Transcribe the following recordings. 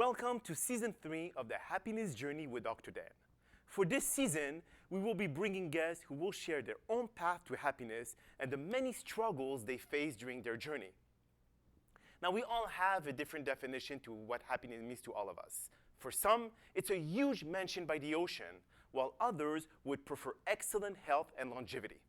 Welcome to Season 3 of the Happiness Journey with Dr. Dan. For this season, we will be bringing guests who will share their own path to happiness and the many struggles they face during their journey. Now, we all have a different definition to what happiness means to all of us. For some, it's a huge mansion by the ocean, while others would prefer excellent health and longevity.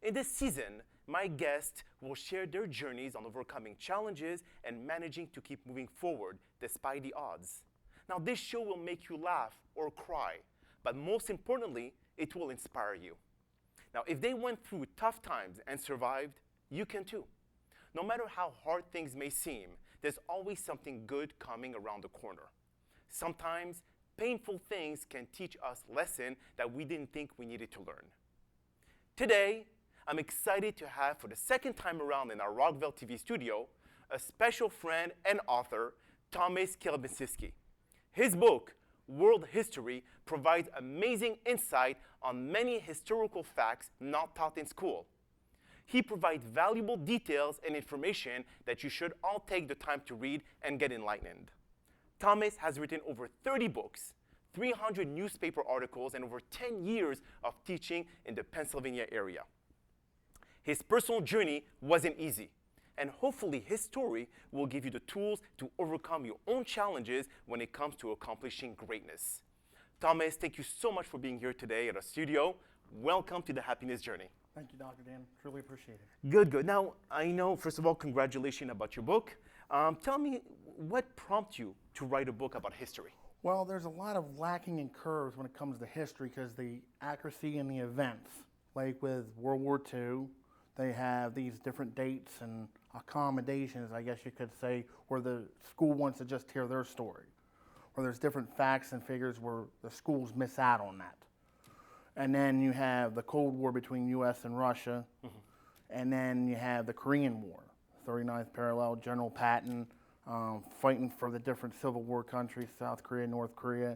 In this season, my guests will share their journeys on overcoming challenges and managing to keep moving forward despite the odds. Now, this show will make you laugh or cry, but most importantly, it will inspire you. Now, if they went through tough times and survived, you can too. No matter how hard things may seem, there's always something good coming around the corner. Sometimes, painful things can teach us lessons that we didn't think we needed to learn. Today, I'm excited to have, for the second time around in our Rockville TV studio, a special friend and author, Thomas Kielbasinski. His book, World History, provides amazing insight on many historical facts not taught in school. He provides valuable details and information that you should all take the time to read and get enlightened. Thomas has written over 30 books, 300 newspaper articles, and over 10 years of teaching in the Pennsylvania area. His personal journey wasn't easy, and hopefully his story will give you the tools to overcome your own challenges when it comes to accomplishing greatness. Thomas, thank you so much for being here today at our studio. Welcome to the Happiness Journey. Thank you, Dr. Dan. Truly appreciate it. Good. Now, I know, first of all, congratulations about your book. Tell me, what prompted you to write a book about history? Well, there's a lot of lacking in curves when it comes to history because the accuracy in the events, like with World War II, they have these different dates and accommodations, I guess you could say, where the school wants to just hear their story. Where there's different facts and figures where the schools miss out on that. And then you have the Cold War between U.S. and Russia. And then you have the Korean War, 39th parallel, General Patton fighting for the different Civil War countries, South Korea, North Korea.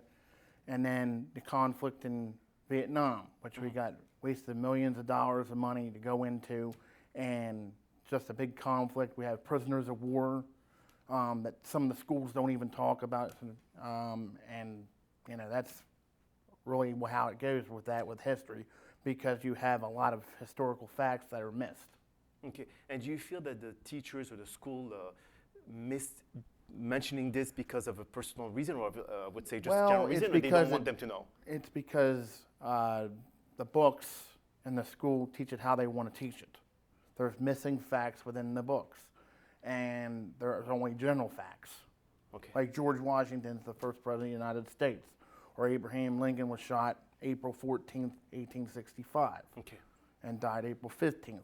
And then the conflict in Vietnam, which we got wasted millions of dollars of money to go into, and just a big conflict. We have prisoners of war that some of the schools don't even talk about, and you know that's really how it goes with that with history, because you have a lot of historical facts that are missed. Okay, and do you feel that the teachers or the school missed mentioning this because of a personal reason, or would say just general reason, or they don't want them to know? It's because the books in the school teach it how they want to teach it. There's missing facts within the books, and there's only general facts. Okay. Like George Washington's the first president of the United States, or Abraham Lincoln was shot April 14th, 1865, okay, and died April 15th,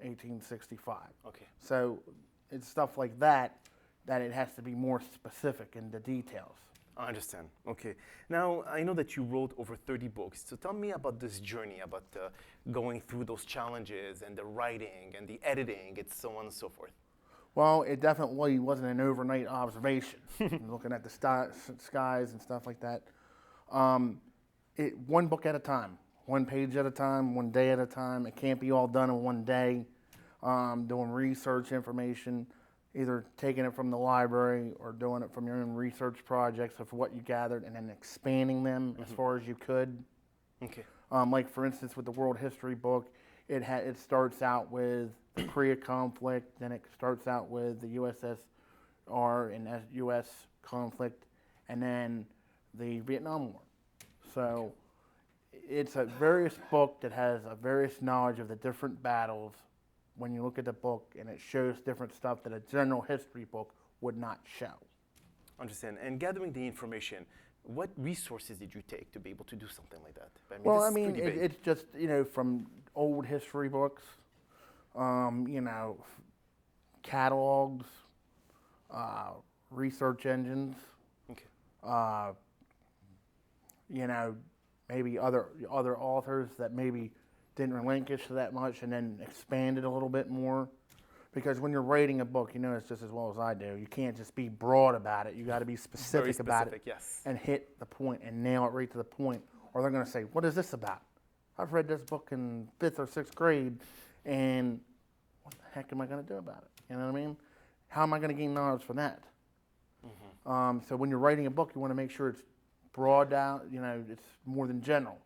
1865. Okay. So it's stuff like that it has to be more specific in the details. I understand. Okay. Now, I know that you wrote over 30 books. So tell me about this journey, about going through those challenges and the writing and the editing and so on and so forth. Well, it definitely wasn't an overnight observation. Looking at the skies and stuff like that. One book at a time, one page at a time, one day at a time. It can't be all done in one day. Doing research information, either taking it from the library or doing it from your own research projects of what you gathered and then expanding them as far as you could. Okay. Like for instance, with the World History book, it starts out with the Korea conflict, then it starts out with the USSR and US conflict, and then the Vietnam War. So it's a various book that has a various knowledge of the different battles. When you look at the book, and it shows different stuff that a general history book would not show. Understand. And gathering the information, what resources did you take to be able to do something like that? It's just, from old history books, catalogs, research engines, okay, maybe other authors that maybe didn't relinquish to that much and then expanded a little bit more. Because when you're writing a book, you know it's just as well as I do. You can't just be broad about it. You got to be specific about it, yes, and hit the point and nail it right to the point. Or they're going to say, "What is this about? I've read this book in 5th or 6th grade, and what the heck am I going to do about it?" You know what I mean? How am I going to gain knowledge from that? So when you're writing a book, you want to make sure it's broad out, it's more than general.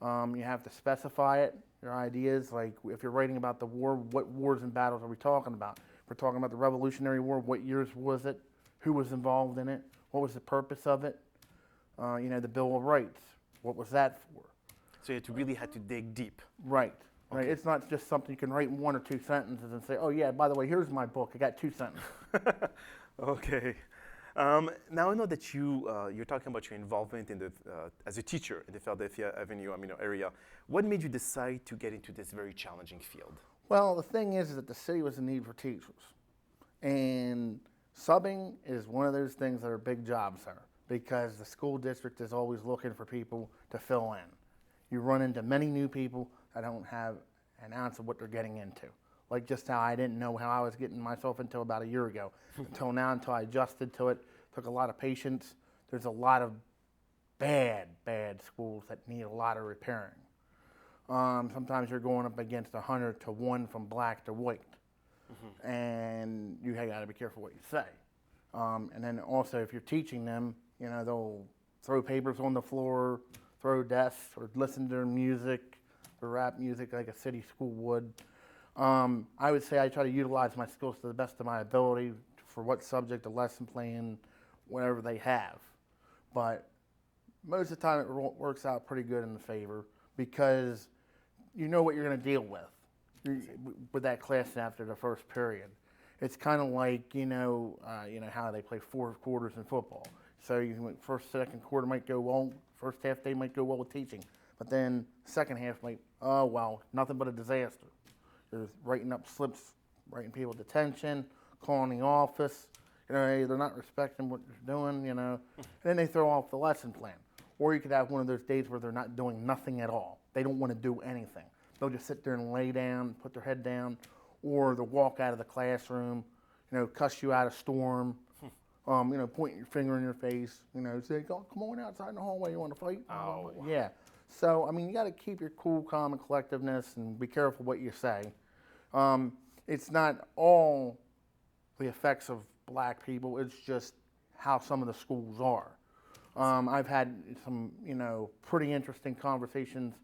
You have to specify it, your ideas, like if you're writing about the war, what wars and battles are we talking about? If we're talking about the Revolutionary War, what years was it? Who was involved in it? What was the purpose of it? The Bill of Rights, what was that for? So you really had to dig deep. Right. Okay. Right. It's not just something you can write in 1 or 2 sentences and say, oh yeah, by the way, here's my book. I got 2 sentences. Okay. Now I know that you're talking about your involvement in as a teacher in the Philadelphia Avenue area. What made you decide to get into this very challenging field? Well, the thing is that the city was in need for teachers. And subbing is one of those things that are big jobs there because the school district is always looking for people to fill in. You run into many new people that don't have an ounce of what they're getting into. Like just how I didn't know how I was getting myself into about a year ago. Until now, until I adjusted to it. Took a lot of patience. There's a lot of bad schools that need a lot of repairing. Sometimes you're going up against 100 to 1 from black to white. And you got to be careful what you say. And then also if you're teaching them, they'll throw papers on the floor, throw desks, or listen to their music, or rap music like a city school would. I would say I try to utilize my skills to the best of my ability for what subject, the lesson plan, whatever they have. But most of the time it works out pretty good in the favor because you know what you're going to deal with that class after the first period. It's kind of like, how they play 4 quarters in football. So first, second quarter might go well, first half day might go well with teaching, but then second half might, nothing but a disaster. There's writing up slips, writing people detention, calling the office. They're not respecting what they're doing, and then they throw off the lesson plan. Or you could have one of those days where they're not doing nothing at all. They don't want to do anything. They'll just sit there and lay down, put their head down, or they'll walk out of the classroom, cuss you out a storm, pointing your finger in your face, say, oh, come on outside in the hallway, you want to fight? Oh. Yeah. So, you got to keep your cool, calm, and collectiveness and be careful what you say. It's not all the effects of black people, it's just how some of the schools are. I've had some, pretty interesting conversations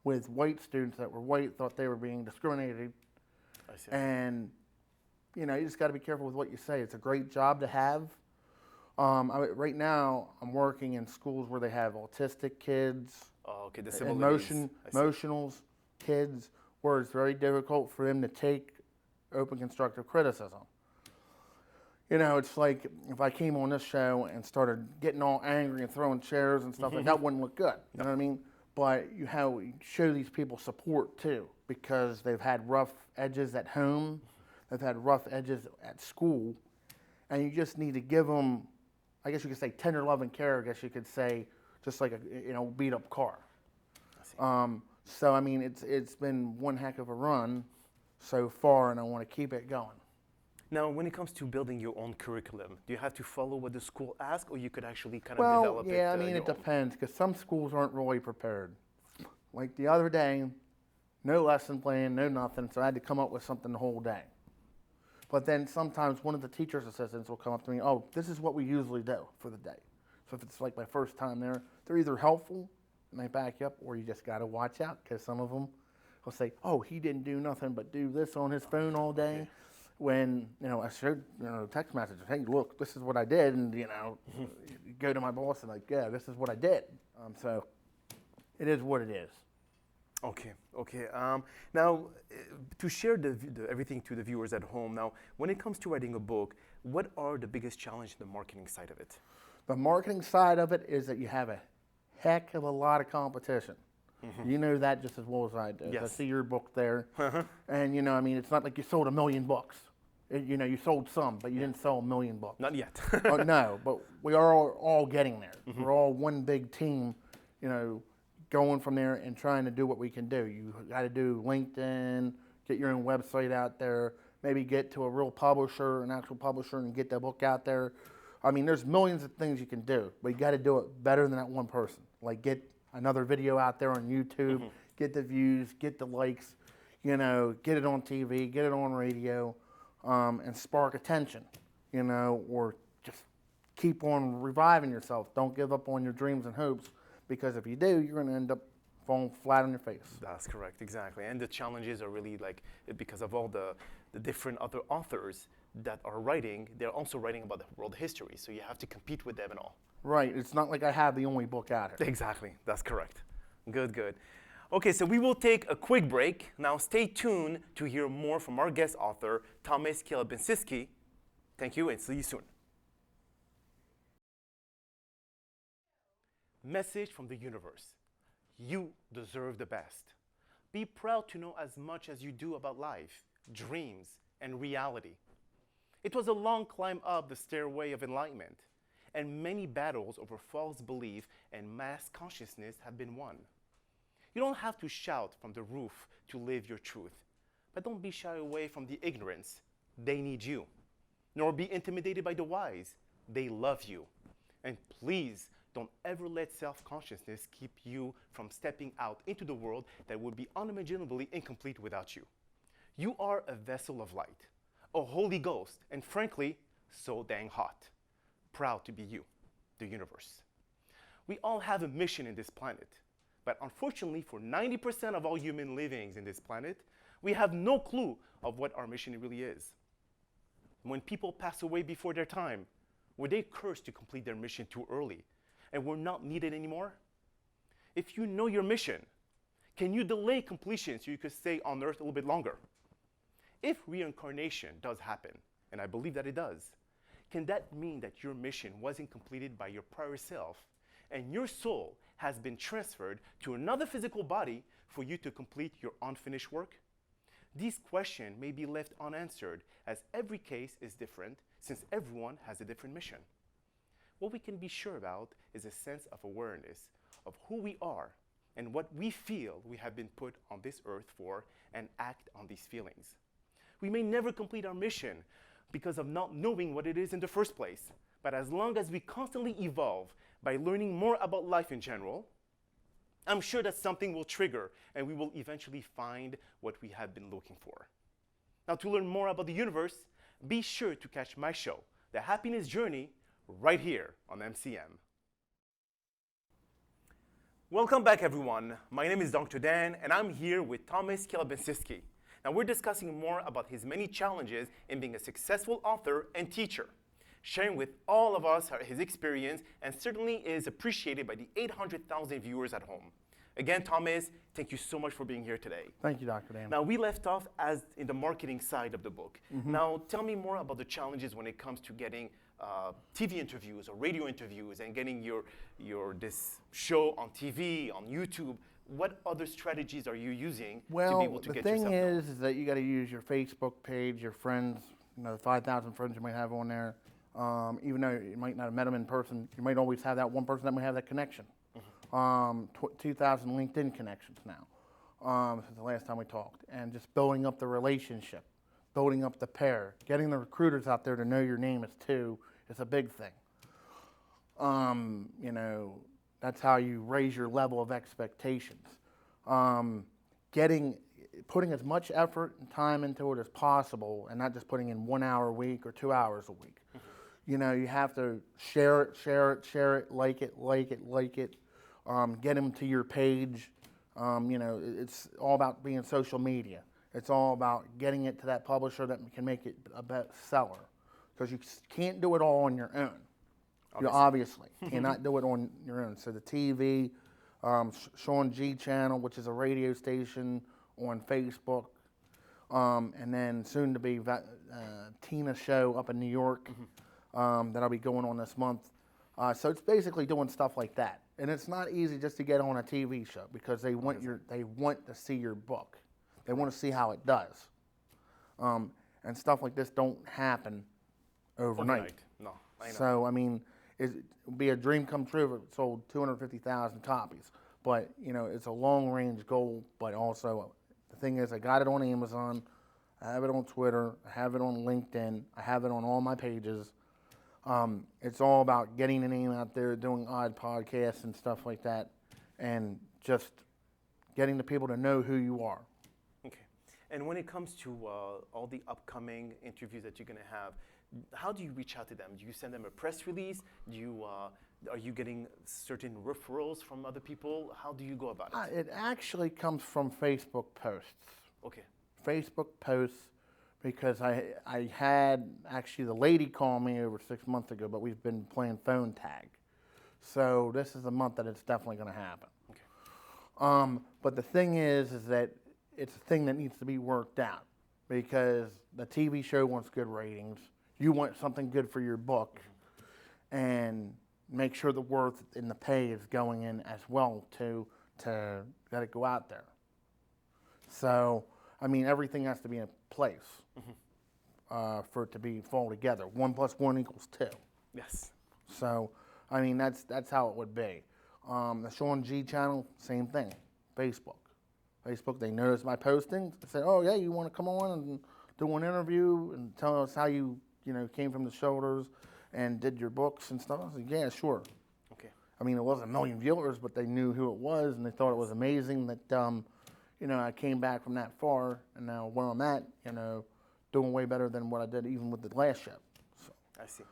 with white students that were white, thought they were being discriminated. I see. And, you just got to be careful with what you say. It's a great job to have. Right now, I'm working in schools where they have autistic kids, emotional kids, where it's very difficult for them to take open constructive criticism. It's like if I came on this show and started getting all angry and throwing chairs and stuff, like that wouldn't look good. You know what I mean? But you show these people support too, because they've had rough edges at home, they've had rough edges at school, and you just need to give them, I guess you could say tender love and care, I guess you could say, just like a beat up car. So it's been one heck of a run so far, and I want to keep it going. Now, when it comes to building your own curriculum, do you have to follow what the school asks, or you could actually kind of develop it? Well, yeah, it depends, because some schools aren't really prepared. Like the other day, no lesson plan, no nothing, so I had to come up with something the whole day. But then sometimes one of the teacher's assistants will come up to me, oh, this is what we usually do for the day. So if it's like my first time there, they're either helpful and they back you up, or you just got to watch out, because some of them will say, oh, he didn't do nothing but do this on his phone all day. Okay. When, I showed, text messages, hey, look, this is what I did, and, you go to my boss and like, yeah, this is what I did. So it is what it is. Okay. Now, to share everything to the viewers at home, now, when it comes to writing a book, what are the biggest challenges in the marketing side of it? The marketing side of it is that you have a heck of a lot of competition. You know that just as well as I do. Yes. I see your book there. And, it's not like you sold 1 million books. You sold some, but you didn't sell 1 million books. Not yet. No, but we are all getting there. We're all one big team, going from there and trying to do what we can do. You got to do LinkedIn, get your own website out there, maybe get to a real publisher, an actual publisher, and get the book out there. There's millions of things you can do, but you got to do it better than that one person. Like get another video out there on YouTube, get the views, get the likes, get it on TV, get it on radio, and spark attention, or just keep on reviving yourself. Don't give up on your dreams and hopes, because if you do, you're going to end up falling flat on your face. That's correct, exactly. And the challenges are really like, because of all the different other authors that are writing, they're also writing about the world history. So you have to compete with them and all. Right. It's not like I have the only book out here. Exactly. That's correct. Good, good. Okay, so we will take a quick break. Now stay tuned to hear more from our guest author, Thomas Kielbasinski. Thank you and see you soon. Message from the universe. You deserve the best. Be proud to know as much as you do about life, dreams, and reality. It was a long climb up the stairway of enlightenment, and many battles over false belief and mass consciousness have been won. You don't have to shout from the roof to live your truth, but don't be shy away from the ignorance. They need you. Nor be intimidated by the wise. They love you. And please, don't ever let self-consciousness keep you from stepping out into the world that would be unimaginably incomplete without you. You are a vessel of light, a Holy Ghost, and frankly, so dang hot. Proud to be you, the universe. We all have a mission in this planet, but unfortunately for 90% of all human livings in this planet, we have no clue of what our mission really is. When people pass away before their time, were they cursed to complete their mission too early and were not needed anymore? If you know your mission, can you delay completion so you could stay on Earth a little bit longer? If reincarnation does happen, and I believe that it does, can that mean that your mission wasn't completed by your prior self and your soul has been transferred to another physical body for you to complete your unfinished work? These questions may be left unanswered as every case is different since everyone has a different mission. What we can be sure about is a sense of awareness of who we are and what we feel we have been put on this earth for and act on these feelings. We may never complete our mission because of not knowing what it is in the first place, but as long as we constantly evolve by learning more about life in general, I'm sure that something will trigger and we will eventually find what we have been looking for. Now, to learn more about the universe, be sure to catch my show, The Happyness Journey, right here on MCM. Welcome back, everyone. My name is Dr. Dan, and I'm here with Thomas Kielbasinski. Now, we're discussing more about his many challenges in being a successful author and teacher, sharing with all of us his experience, and certainly is appreciated by the 800,000 viewers at home. Again, Thomas, thank you so much for being here today. Thank you, Dr. Dan. Now, we left off as in the marketing side of the book. Now, tell me more about the challenges when it comes to getting TV interviews or radio interviews and getting this show on TV, on YouTube. What other strategies are you using to be able to get yourself known? Well, the thing is that you got to use your Facebook page, your friends, the 5,000 friends you might have on there. Even though you might not have met them in person, you might always have that one person that might have that connection. 2,000 LinkedIn connections now since the last time we talked, and just building up the relationship, building up the pair, getting the recruiters out there to know your name is a big thing. That's how you raise your level of expectations. Putting as much effort and time into it as possible, and not just putting in 1 hour a week or 2 hours a week. You have to share it, like it. Get them to your page. It's all about being social media. It's all about getting it to that publisher that can make it a bestseller. Because you can't do it all on your own. Obviously. You cannot do it on your own. So the TV, Sean G Channel, which is a radio station on Facebook, and then soon to be Tina show up in New York that I'll be going on this month. So it's basically doing stuff like that. And it's not easy just to get on a TV show because they want to see your book. They want to see how it does. And stuff like this don't happen overnight. No, I know. So, I mean, it would be a dream come true if it sold 250,000 copies. But, it's a long-range goal. But also, the thing is, I got it on Amazon. I have it on Twitter. I have it on LinkedIn. I have it on all my pages. It's all about getting the name out there, doing odd podcasts and stuff like that, and just getting the people to know who you are. Okay. And when it comes to all the upcoming interviews that you're going to have, how do you reach out to them? Do you send them a press release? Are you getting certain referrals from other people? How do you go about it? It actually comes from Facebook posts. Okay. Facebook posts, because I had actually the lady call me over 6 months ago, but we've been playing phone tag. So this is the month that it's definitely going to happen. Okay. But the thing is that it's a thing that needs to be worked out, because the TV show wants good ratings. You want something good for your book, and make sure the worth and the pay is going in as well to let it go out there. So, I mean, everything has to be in place for it to fall together. 1 + 1 = 2. Yes. So, I mean, that's how it would be. The Sean G channel, same thing. Facebook, they noticed my postings. They said, "Oh yeah, you want to come on and do an interview and tell us how you came from the shoulders and did your books and stuff?" I said, "Yeah, sure." Okay. I mean, it wasn't a million viewers, but they knew who it was, and they thought it was amazing that I came back from that far, and now where I'm at, doing way better than what I did even with the last show. So, I see.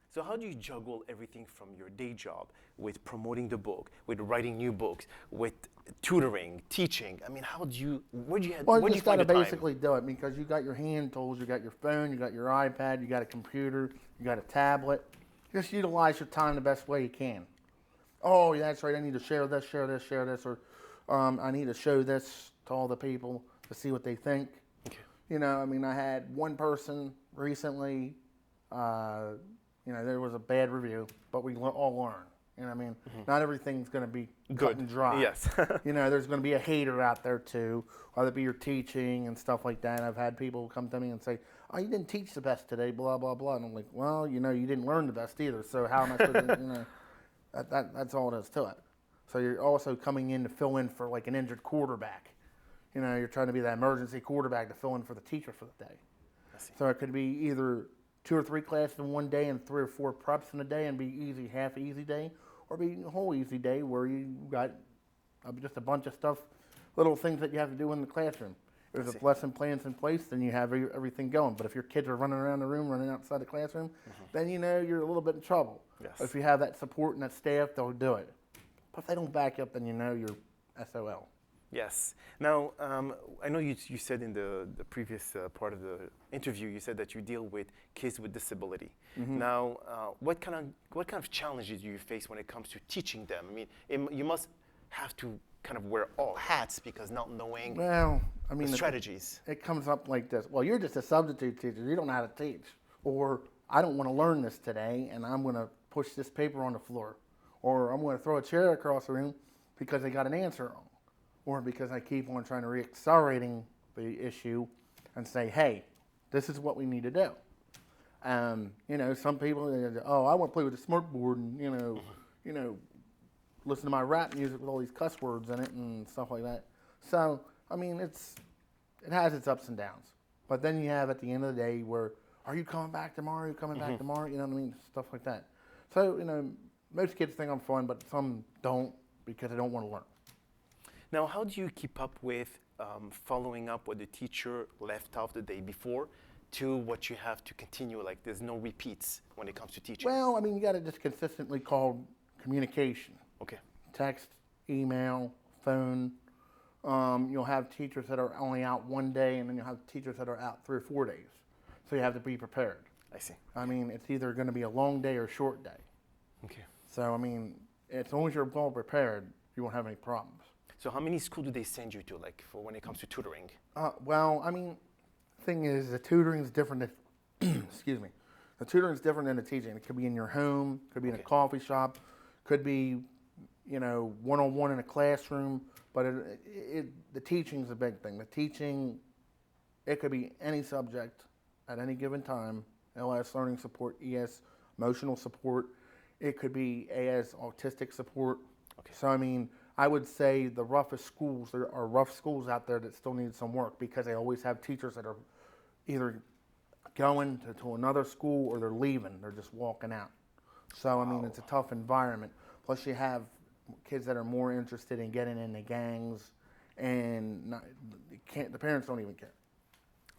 So how do you juggle everything from your day job with promoting the book, with writing new books, with tutoring, teaching? I mean, where do you Well, you find just got to the time? basically do it, because you got your hand tools, you got your phone, you got your iPad, you got a computer, you got a tablet. Just utilize your time the best way you can. Oh, yeah, that's right. I need to share this, or I need to show this to all the people to see what they think. Okay. I mean, I had one person recently. There was a bad review, but we all learn. I mean, not everything's going to be cut and dry. Yes. There's going to be a hater out there too, whether it be your teaching and stuff like that. I've had people come to me and say, "Oh, you didn't teach the best today, blah, blah, blah." And I'm like, "Well, you didn't learn the best either, so how am I supposed to, that's all it is to it." So you're also coming in to fill in for like an injured quarterback. You're trying to be that emergency quarterback to fill in for the teacher for the day. I see. So it could be either 2 or 3 classes in one day and 3 or 4 preps in a day and be easy, half easy day, or be a whole easy day where you got just a bunch of stuff, little things that you have to do in the classroom. If there's a lesson plan's in place, then you have everything going. But if your kids are running around the room, running outside the classroom, then you're a little bit in trouble. Yes. But if you have that support and that staff, they'll do it. But if they don't back you up, then you're SOL. Yes. Now, I know you said in the previous part of the interview, you said that you deal with kids with disability. Now, what kind of challenges do you face when it comes to teaching them? I mean, you must have to kind of wear all hats, because not knowing the strategies. It comes up like this. Well, you're just a substitute teacher. You don't know how to teach. Or I don't want to learn this today, and I'm going to push this paper on the floor. Or I'm going to throw a chair across the room because they got an answer wrong. Or because I keep on trying to accelerating the issue and say, "Hey, this is what we need to do." Some people, "Oh, I want to play with the smart board and listen to my rap music with all these cuss words in it and stuff like that." So, I mean, it has its ups and downs. But then you have at the end of the day where, "Are you coming back tomorrow? Are you coming back tomorrow?" You know what I mean? Stuff like that. So, most kids think I'm fun, but some don't, because they don't want to learn. Now, how do you keep up with following up what the teacher left off the day before to what you have to continue? Like, there's no repeats when it comes to teaching. Well, I mean, you got to just consistently call communication. Okay. Text, email, phone. You'll have teachers that are only out one day, and then you'll have teachers that are out 3 or 4 days. So you have to be prepared. I see. I mean, it's either going to be a long day or a short day. Okay. So, I mean, as long as you're well prepared, you won't have any problems. So how many schools do they send you to, like, for when it comes to tutoring? Well, I mean, thing is, the tutoring is different than, excuse me, the tutoring is different than the teaching. It could be in your home, could be in a coffee shop, could be, one-on-one in a classroom, but the teaching is a big thing. The teaching, it could be any subject at any given time, LS, learning support, ES, emotional support. It could be AS, autistic support. Okay. So, I mean, I would say the roughest schools, there are rough schools out there that still need some work, because they always have teachers that are either going to another school or they're leaving. They're just walking out. So, I mean, it's a tough environment. Plus, you have kids that are more interested in getting into gangs, and the parents don't even care.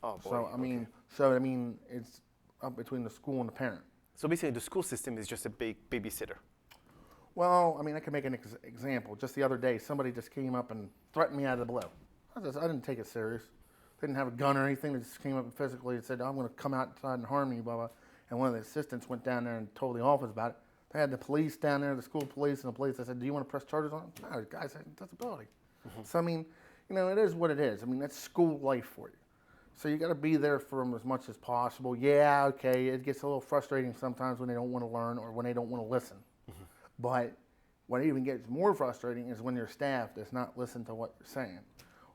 Oh boy. So I mean, it's up between the school and the parent. So basically, the school system is just a big babysitter. Well, I mean, I can make an example. Just the other day, somebody just came up and threatened me out of the blue. I didn't take it serious. They didn't have a gun or anything. They just came up and physically and said, "I'm going to come outside and harm you," blah, blah. And one of the assistants went down there and told the office about it. They had the police down there, the school police and the police. I said, "Do you want to press charges on him?" No, the guy said disability. So, I mean, you know, it is what it is. I mean, that's school life for you. So you got to be there for them as much as possible. Yeah, okay, it gets a little frustrating sometimes when they don't want to learn or when they don't want to listen. But what even gets more frustrating is when your staff does not listen to what you're saying,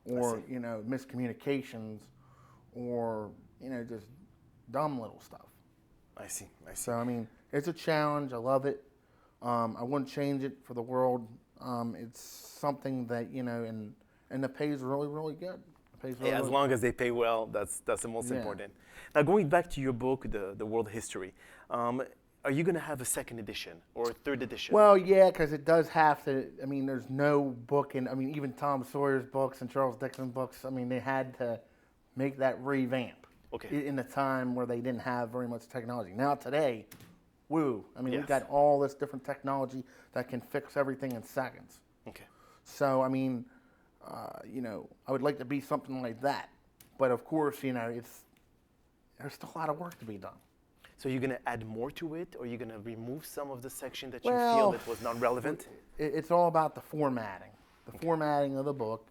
or you know, miscommunications, or you know, just dumb little stuff. I see. So I mean, it's a challenge. I love it. I wouldn't change it for the world. It's something that you know, and the pay is really, really good. Yeah, as long as they pay well, that's the most important. Now, going back to your book, the World History, are you going to have a second edition or a third edition? Well, yeah, because it does have to. I mean, there's no book in. I mean, even Tom Sawyer's books and Charles Dickens' books. I mean, they had to make that revamp. Okay. In a time where they didn't have very much technology. Now today, woo! I mean, Yes. we've got all this different technology that can fix everything in seconds. Okay. So I mean, you know, I would like to be something like that, but of course, you know, there's still a lot of work to be done. So you're going to add more to it, or you're going to remove some of the section that Well, you feel that was not relevant? It's all about the formatting, formatting of the book.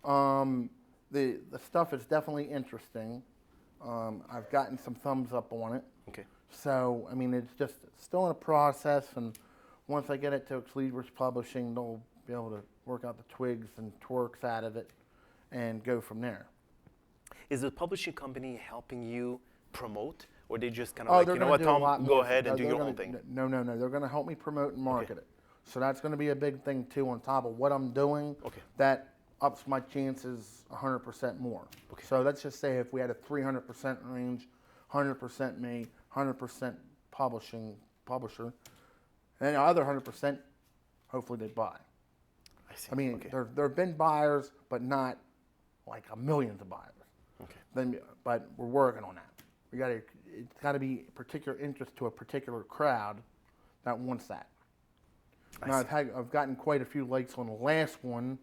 The stuff is definitely interesting. I've gotten some thumbs up on it. Okay. So I mean, it's just still in a process, and once I get it to Exlibris Publishing, they'll be able to work out the twigs and twerks out of it, and go from there. Is the publishing company helping you promote, or they just kind of like, you know what, do a lot Tom, go more. ahead and do They're your gonna- own thing? No. They're going to help me promote and market it. So that's going to be a big thing too, on top of what I'm doing. Okay. That ups my chances 100% more. Okay. So let's just say if we had a 300% range, 100% me, 100% publisher, and the other 100%, hopefully they buy. I see. I mean, Okay. there have been buyers, but not like millions of buyers. Okay. But we're working on that. It's got to be particular interest to a particular crowd that wants that. Now I've gotten quite a few likes on the last one.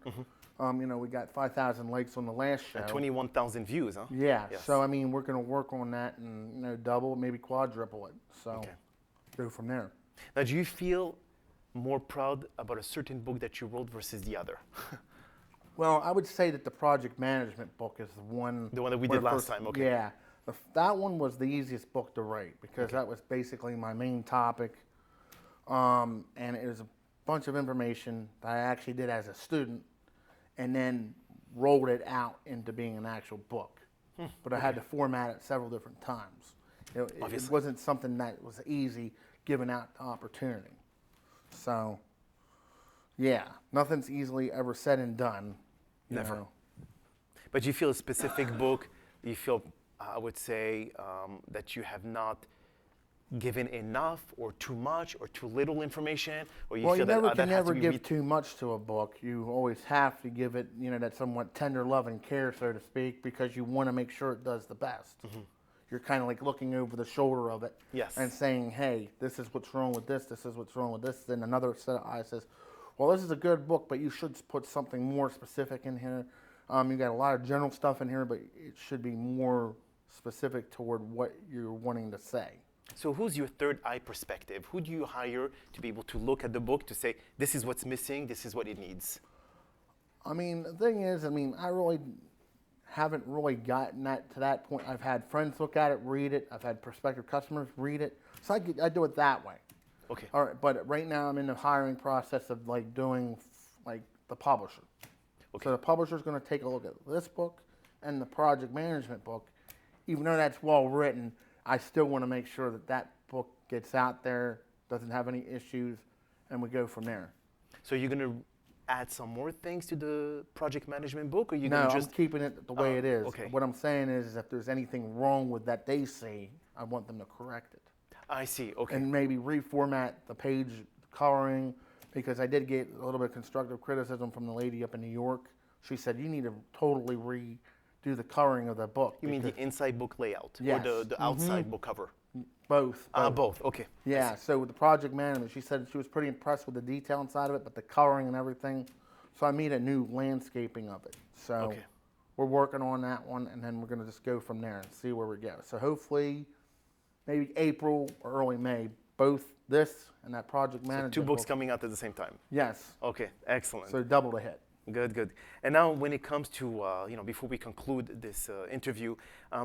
You know, we got 5,000 likes on the last show. 21,000 views, huh? Yeah. Yes. So I mean, we're going to work on that and you know, double, maybe quadruple it. So go from there. Now, do you feel more proud about a certain book that you wrote versus the other? Well, I would say that the project management book is the one. The one that we did last time, okay. Yeah. That one was the easiest book to write because that was basically my main topic. And it was a bunch of information that I actually did as a student and then rolled it out into being an actual book. But I had to format it several different times. It wasn't something that was easy given out the opportunity. So, yeah, nothing's easily ever said and done. Never. Know. But you feel a specific book, you feel, I would say, that you have not given enough or too much or too little information, or you Well, feel you that never that can has never to be give too much to a book. You always have to give it, you know, that somewhat tender love and care, so to speak, because you want to make sure it does the best. You're kind of like looking over the shoulder of it and saying, hey, this is what's wrong with this is what's wrong with this. Then another set of eyes says, well, this is a good book, but you should put something more specific in here. You got a lot of general stuff in here, but it should be more specific toward what you're wanting to say. So who's your third eye perspective? Who do you hire to be able to look at the book to say, this is what's missing, this is what it needs? I mean, the thing is, I mean, I really haven't really gotten that to that point. I've had friends look at it, read it. I've had prospective customers read it. So I do it that way. Okay. All right, but right now I'm in the hiring process of like doing like the publisher. Okay. So the publisher's going to take a look at this book and the project management book. Even though that's well written, I still want to make sure that that book gets out there, doesn't have any issues, and we go from there. So you're going to add some more things to the project management book, or you're No, going to just... I'm keeping it the way it is. Okay. What I'm saying is if there's anything wrong with that they see, I want them to correct it. I see, okay. And maybe reformat the page coloring, because I did get a little bit of constructive criticism from the lady up in New York. She said, you need to totally redo do the coloring of the book. You mean the inside book layout Yes. or the outside book cover? Both. Both. Okay. Yeah, so with the project management, she said she was pretty impressed with the detail inside of it, but the coloring and everything. So I made a new landscaping of it. So Okay. we're working on that one, and then we're going to just go from there and see where we go. So hopefully, maybe April or early May, both this and that project management. Two books book. coming out at the same time. Yes. Okay. Excellent. So double the hit. Good, good. And now, when it comes to, before we conclude this interview,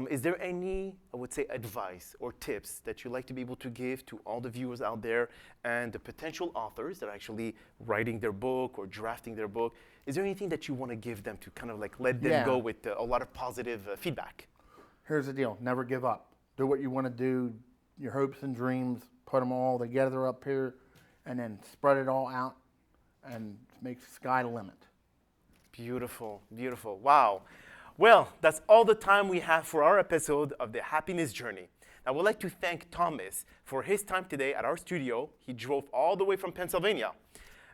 is there any, I would say, advice or tips that you'd like to be able to give to all the viewers out there and the potential authors that are actually writing their book or drafting their book? Is there anything that you want to give them to kind of like let them go with a lot of positive feedback? Here's the deal. Never give up. Do what you want to do, your hopes and dreams, put them all together up here, and then spread it all out and make the sky the limit. Beautiful, beautiful. Wow. Well, that's all the time we have for our episode of the Happiness Journey. I would like to thank Thomas for his time today at our studio. He drove all the way from Pennsylvania.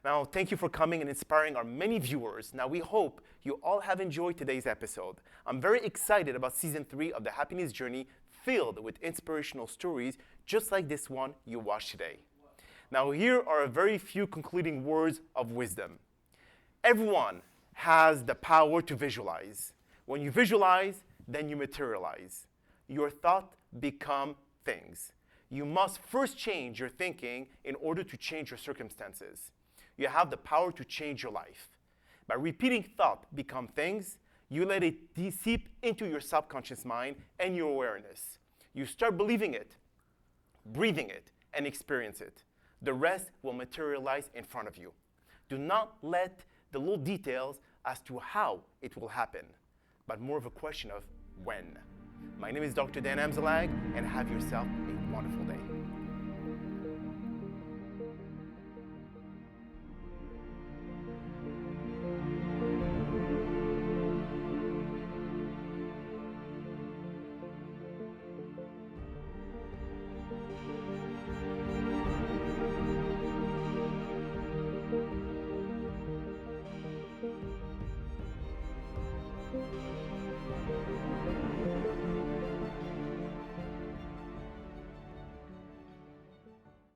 Now, thank you for coming and inspiring our many viewers. Now, we hope you all have enjoyed today's episode. I'm very excited about Season 3 of the Happiness Journey, filled with inspirational stories just like this one you watched today. Now, here are a very few concluding words of wisdom. Everyone has the power to visualize. When you visualize, then you materialize. Your thoughts become things. You must first change your thinking in order to change your circumstances. You have the power to change your life. By repeating thought become things, you let it seep into your subconscious mind and your awareness. You start believing it, breathing it, and experience it. The rest will materialize in front of you. Do not let the little details as to how it will happen, but more of a question of when. My name is Dr. Dan Amzalag, and have yourself a wonderful day.